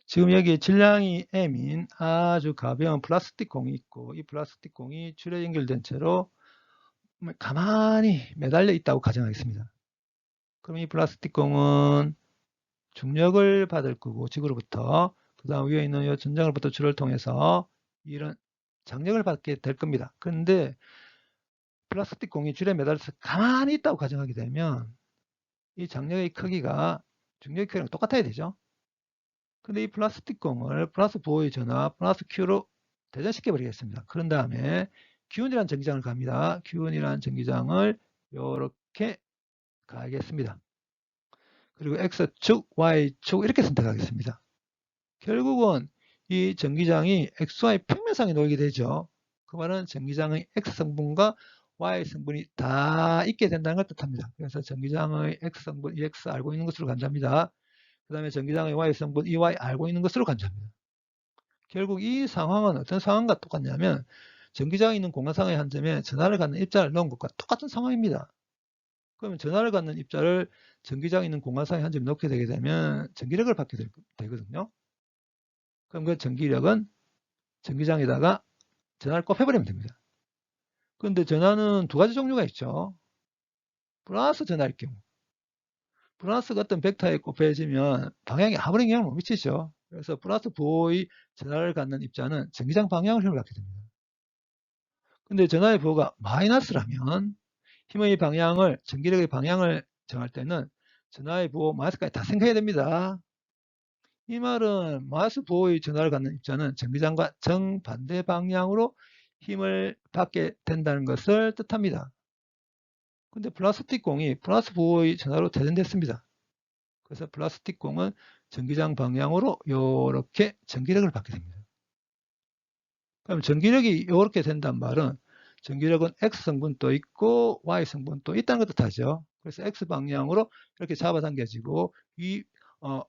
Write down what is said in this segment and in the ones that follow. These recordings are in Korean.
지금 여기 질량이 M인 아주 가벼운 플라스틱 공이 있고, 이 플라스틱 공이 줄에 연결된 채로 가만히 매달려 있다고 가정하겠습니다. 그럼 이 플라스틱 공은 중력을 받을 거고, 지구로부터, 그 다음 위에 있는 이 전장으로부터 줄을 통해서 이런 장력을 받게 될 겁니다. 그런데 플라스틱 공이 줄에 매달려서 가만히 있다고 가정하게 되면 이 장력의 크기가 중력의 크기랑 똑같아야 되죠. 근데 이 플라스틱 공을 플러스 보호의 전압 플러스 Q로 대전시켜 버리겠습니다. 그런 다음에 기운이라는 전기장을 갑니다. 기운이라는 전기장을 이렇게 가하겠습니다. 그리고 X축, Y축 이렇게 선택하겠습니다. 결국은 이 전기장이 XY 평면상에 놓이게 되죠. 그 말은 전기장의 X성분과 Y성분이 다 있게 된다는 걸 뜻합니다. 그래서 전기장의 X성분 EX 알고 있는 것으로 간주합니다. 그 다음에 전기장의 Y성분 EY 알고 있는 것으로 간주합니다. 결국 이 상황은 어떤 상황과 똑같냐면 전기장에 있는 공간상의 한 점에 전하를 갖는 입자를 넣은 것과 똑같은 상황입니다. 그러면 전하를 갖는 입자를 전기장에 있는 공간상의 한 점에 넣게 되게 되면 전기력을 받게 되거든요. 그럼 그 전기력은 전기장에다가 전하를 곱해버리면 됩니다. 그런데 전하는 두 가지 종류가 있죠. 플러스 전하일 경우. 플러스가 어떤 벡터에 곱해지면 방향에 아무런 영향을 못 미치죠. 그래서 플러스 부호의 전하를 갖는 입자는 전기장 방향을 힘을 받게 됩니다. 근데 전하의 부호가 마이너스라면 힘의 방향을, 전기력의 방향을 정할 때는 전하의 부호 마이너스까지 다 생각해야 됩니다. 이 말은 마이너스 부호의 전하를 갖는 입자는 전기장과 정반대 방향으로 힘을 받게 된다는 것을 뜻합니다. 근데 플라스틱 공이 플러스 부호의 전하로 대전됐습니다. 그래서 플라스틱 공은 전기장 방향으로 이렇게 전기력을 받게 됩니다. 그럼 전기력이 이렇게 된단 말은 전기력은 X성분도 있고 Y성분도 있다는 것 뜻하죠. 그래서 X방향으로 이렇게 잡아당겨지고 이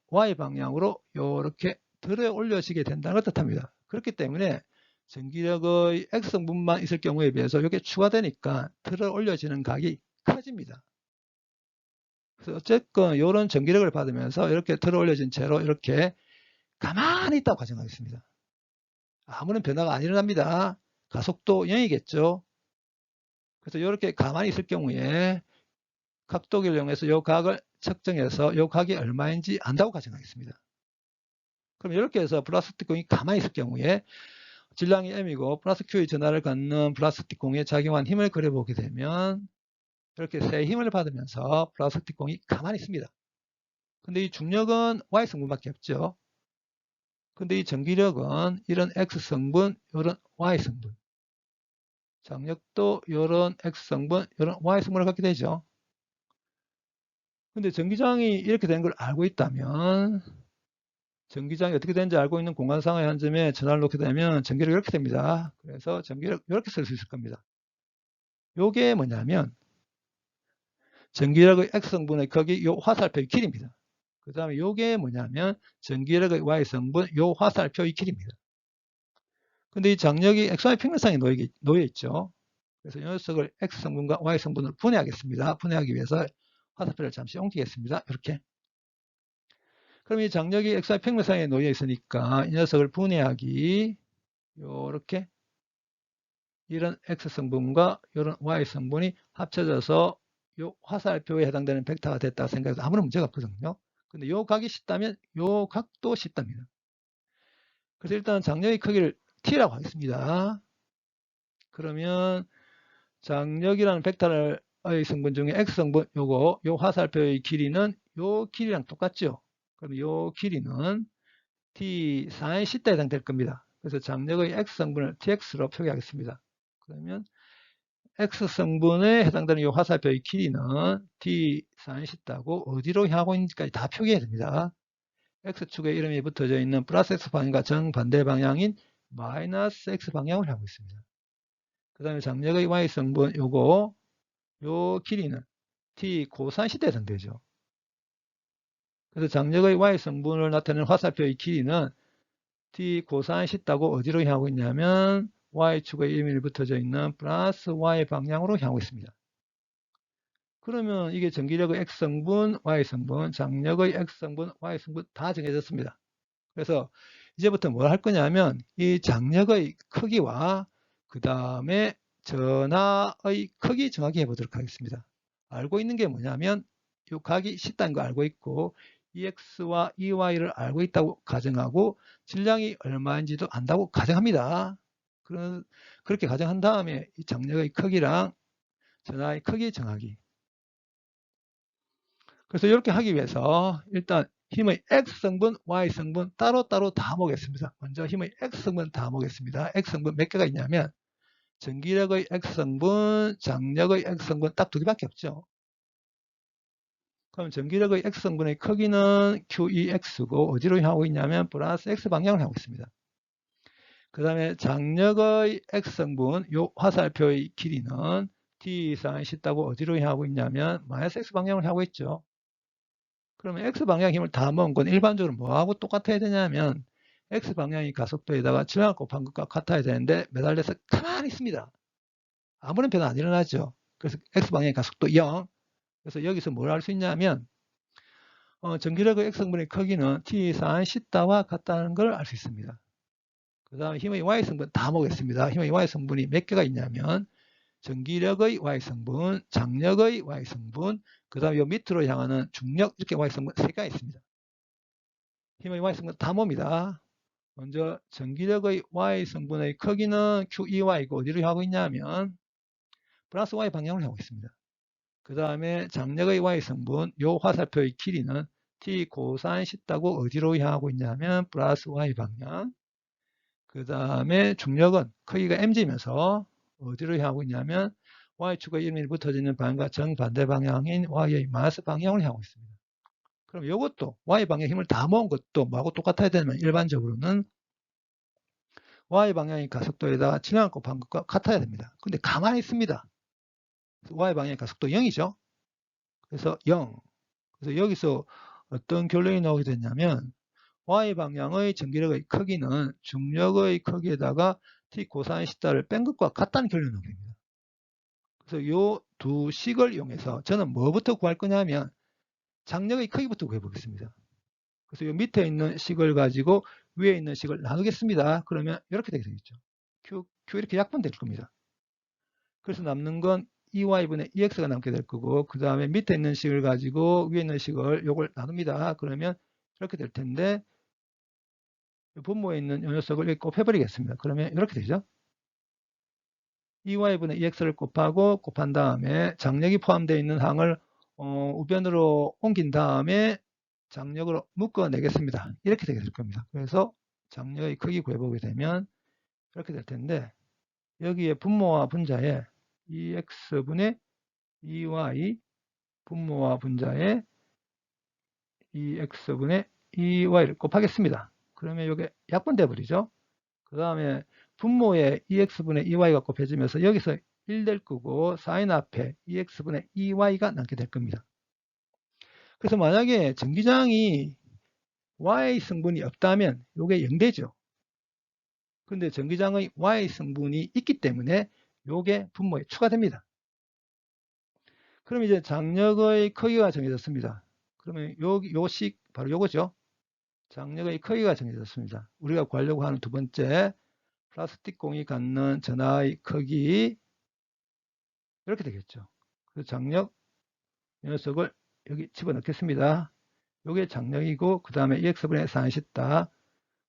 Y방향으로 이렇게 들어 올려지게 된다는 것 뜻합니다. 그렇기 때문에 전기력의 X성분만 있을 경우에 비해서 이게 추가되니까 들어 올려지는 각이 커집니다. 그래서 어쨌건 이런 전기력을 받으면서 이렇게 들어 올려진 채로 이렇게 가만히 있다고 가정하겠습니다. 아무런 변화가 안 일어납니다. 가속도 0이겠죠. 그래서 이렇게 가만히 있을 경우에 각도기를 이용해서 이 각을 측정해서 이 각이 얼마인지 안다고 가정하겠습니다. 그럼 이렇게 해서 플라스틱 공이 가만히 있을 경우에 질량이 M이고 플러스 Q의 전하를 갖는 플라스틱 공에 작용한 힘을 그려보게 되면 이렇게 세 힘을 받으면서 플라스틱 공이 가만히 있습니다. 근데 이 중력은 Y성분밖에 없죠. 근데 이 전기력은 이런 X성분, 이런 Y성분, 장력도 이런 X성분, 이런 Y성분을 갖게 되죠. 근데 전기장이 이렇게 된 걸 알고 있다면 전기장이 어떻게 되는지 알고 있는 공간상의 한 점에 전하를 놓게 되면 전기력이 이렇게 됩니다. 그래서 전기력 이렇게 쓸 수 있을 겁니다. 요게 뭐냐면 전기력의 X성분의 크기 요 화살표의 길이입니다. 그 다음에 요게 뭐냐면 전기력의 Y성분 요 화살표의 길이입니다. 근데 이 장력이 XY 평면상에 놓여 있죠. 그래서 이 녀석을 X성분과 Y성분으로 분해하겠습니다. 분해하기 위해서 화살표를 잠시 옮기겠습니다. 이렇게. 그럼 이 장력이 XY 평면상에 놓여 있으니까 이 녀석을 분해하기 요렇게 이런 X성분과 이런 Y성분이 합쳐져서 요 화살표에 해당되는 벡터가 됐다 생각해도 아무런 문제가 없거든요. 근데 요 각이 쉽다면 요 각도 쉽답니다. 그래서 일단 장력의 크기를 T라고 하겠습니다. 그러면 장력이라는 벡터의 성분 중에 X성분 요거 요 화살표의 길이는 요 길이랑 똑같죠. 그럼 요 길이는 T sin θ에 해당될 겁니다. 그래서 장력의 X성분을 TX로 표기하겠습니다. 그러면 X성분에 해당되는 이 화살표의 길이는 T sin θ고 어디로 향하고 있는지까지 다 표기해야 됩니다. X축에 이름이 붙어져 있는 플러스 X 방향과 정반대 방향인 마이너스 X 방향을 향하고 있습니다. 그 다음에 장력의 Y성분 요거 요 길이는 T 코사인 θ에 해당되죠. 그래서 장력의 Y성분을 나타내는 화살표의 길이는 T 코사인 θ고 어디로 향하고 있냐면 Y축에 이름이 붙어져 있는 플러스 Y 방향으로 향하고 있습니다. 그러면 이게 전기력의 X성분, Y성분, 장력의 X성분, Y성분 다 정해졌습니다. 그래서 이제부터 뭘 할 거냐면 이 장력의 크기와 그 다음에 전하의 크기 정하게 해보도록 하겠습니다. 알고 있는 게 뭐냐면 이 각이 쉽다는 거 알고 있고 EX와 EY를 알고 있다고 가정하고 질량이 얼마인지도 안다고 가정합니다. 그렇게 가정한 다음에 이 장력의 크기랑 전하의 크기 정하기. 그래서 이렇게 하기 위해서 일단 힘의 X성분, Y성분 따로따로 다 모으겠습니다. 먼저 힘의 X성분 다 모으겠습니다. X성분 몇 개가 있냐면 전기력의 X성분, 장력의 X성분 딱 두 개밖에 없죠. 그럼 전기력의 X성분의 크기는 QEX고 어디로 향하고 있냐면 플러스 X 방향을 하고 있습니다. 그 다음에 장력의 X성분, 요 화살표의 길이는 T 이상이 쉽다고 어디로 향하고 있냐면 마이너스 X 방향을 하고 있죠. 그러면 X방향 힘을 다 모은 건 일반적으로 뭐하고 똑같아야 되냐면 X방향이 가속도에다가 질량 곱한 것과 같아야 되는데 매달려서 가만히 있습니다. 아무런 변화 안 일어나죠. 그래서 X방향의 가속도 0. 그래서 여기서 뭘 할 수 있냐면 전기력의 X성분의 크기는 T 이상 시타와 같다는 걸 알 수 있습니다. 그 다음에 힘의 Y성분 다 모으겠습니다. 힘의 Y성분이 몇 개가 있냐면 전기력의 Y성분, 장력의 Y성분, 그 다음에 요 밑으로 향하는 중력 이렇게 Y성분 3개가 있습니다. 힘의 Y성분 다 모읍니다. 먼저 전기력의 Y성분의 크기는 QEY고 어디로 하고 있냐면 플러스 Y 방향을 하고 있습니다. 그 다음에 장력의 Y성분, 요 화살표의 길이는 T 코사인 시타고 어디로 향하고 있냐면 플러스 Y 방향. 그 다음에 중력은 크기가 mg면서 어디로 향하고 있냐면 Y축과 1mm 붙어지는 방향과 정반대 방향인 Y의 마이너스 방향을 향하고 있습니다. 그럼 이것도 Y방향 힘을 다 모은 것도 뭐하고 똑같아야 되면 일반적으로는 Y방향의 가속도에다가 질량을 곱한 것과 같아야 됩니다. 근데 가만히 있습니다. Y방향의 가속도 0이죠. 그래서 0. 그래서 여기서 어떤 결론이 나오게 됐냐면 Y방향의 전기력의 크기는 중력의 크기에다가 T 코사인 시타를 뺀 것과 같다는 결론이 나오게 됩니다. 그래서 이 두 식을 이용해서 저는 뭐부터 구할 거냐면 장력의 크기부터 구해보겠습니다. 그래서 이 밑에 있는 식을 가지고 위에 있는 식을 나누겠습니다. 그러면 이렇게 되게 되겠죠. Q 이렇게 약분될 겁니다. 그래서 남는 건 EY분의 EX가 남게 될 거고 그 다음에 밑에 있는 식을 가지고 위에 있는 식을 요걸 나눕니다. 그러면 이렇게 될 텐데 분모에 있는 요 녀석을 곱해버리겠습니다. 그러면 이렇게 되죠. EY분의 EX를 곱한 다음에 장력이 포함되어 있는 항을 우변으로 옮긴 다음에 장력으로 묶어내겠습니다. 이렇게 되게 될 겁니다. 그래서 장력의 크기 구해보게 되면 이렇게 될 텐데 여기에 분모와 분자에 EX분의 EY 분모와 분자에 EX분의 EY를 곱하겠습니다. 그러면 이게 약분돼 버리죠. 그 다음에 분모에 EX분의 EY가 곱해지면서 여기서 1 될 거고 사인 앞에 EX분의 EY가 남게 될 겁니다. 그래서 만약에 전기장이 Y 성분이 없다면 이게 0되죠. 근데 전기장의 Y 성분이 있기 때문에 이게 분모에 추가됩니다. 그럼 이제 장력의 크기가 정해졌습니다. 그러면 요식 바로 요거죠. 장력의 크기가 정해졌습니다. 우리가 구하려고 하는 두 번째 플라스틱 공이 갖는 전하의 크기 이렇게 되겠죠. 그 장력 녀석을 여기 집어넣겠습니다. 이게 장력이고 그 다음에 EX분의 사인시타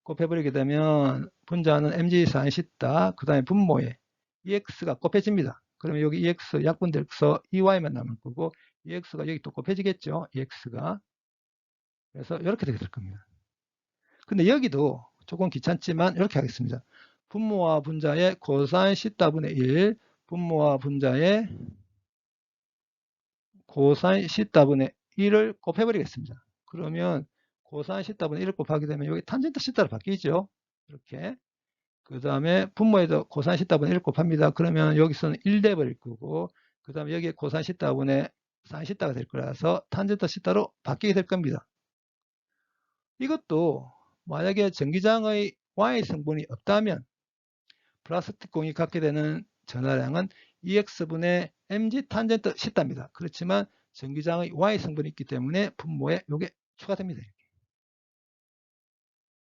곱해버리게 되면 분자는 mg 사인시타 그 다음에 분모에 EX가 곱해집니다. 그러면 여기 EX 약분돼서 EY만 남을 거고 EX가 여기 또 곱해지겠죠. EX가. 그래서 이렇게 되게 될 겁니다. 근데 여기도 조금 귀찮지만 이렇게 하겠습니다. 분모와 분자의 코사인 시타분의 1 분모와 분자의 코사인 시타분의 1을 곱해버리겠습니다. 그러면 코사인 시타분의 1을 곱하게 되면 여기 탄젠트 시타로 바뀌죠. 이렇게. 그 다음에 분모에도 코사인 시타분의 1을 곱합니다. 그러면 여기서는 1 돼버릴 거고 그 다음에 여기에 코사인 시타분의 사인 시타가 될 거라서 탄젠트 시타로 바뀌게 될 겁니다. 이것도 만약에 전기장의 Y 성분이 없다면 플라스틱 공이 갖게 되는 전하량은 EX분의 mg 탄젠트 시타입니다. 그렇지만 전기장의 Y 성분이 있기 때문에 분모에 이게 추가됩니다.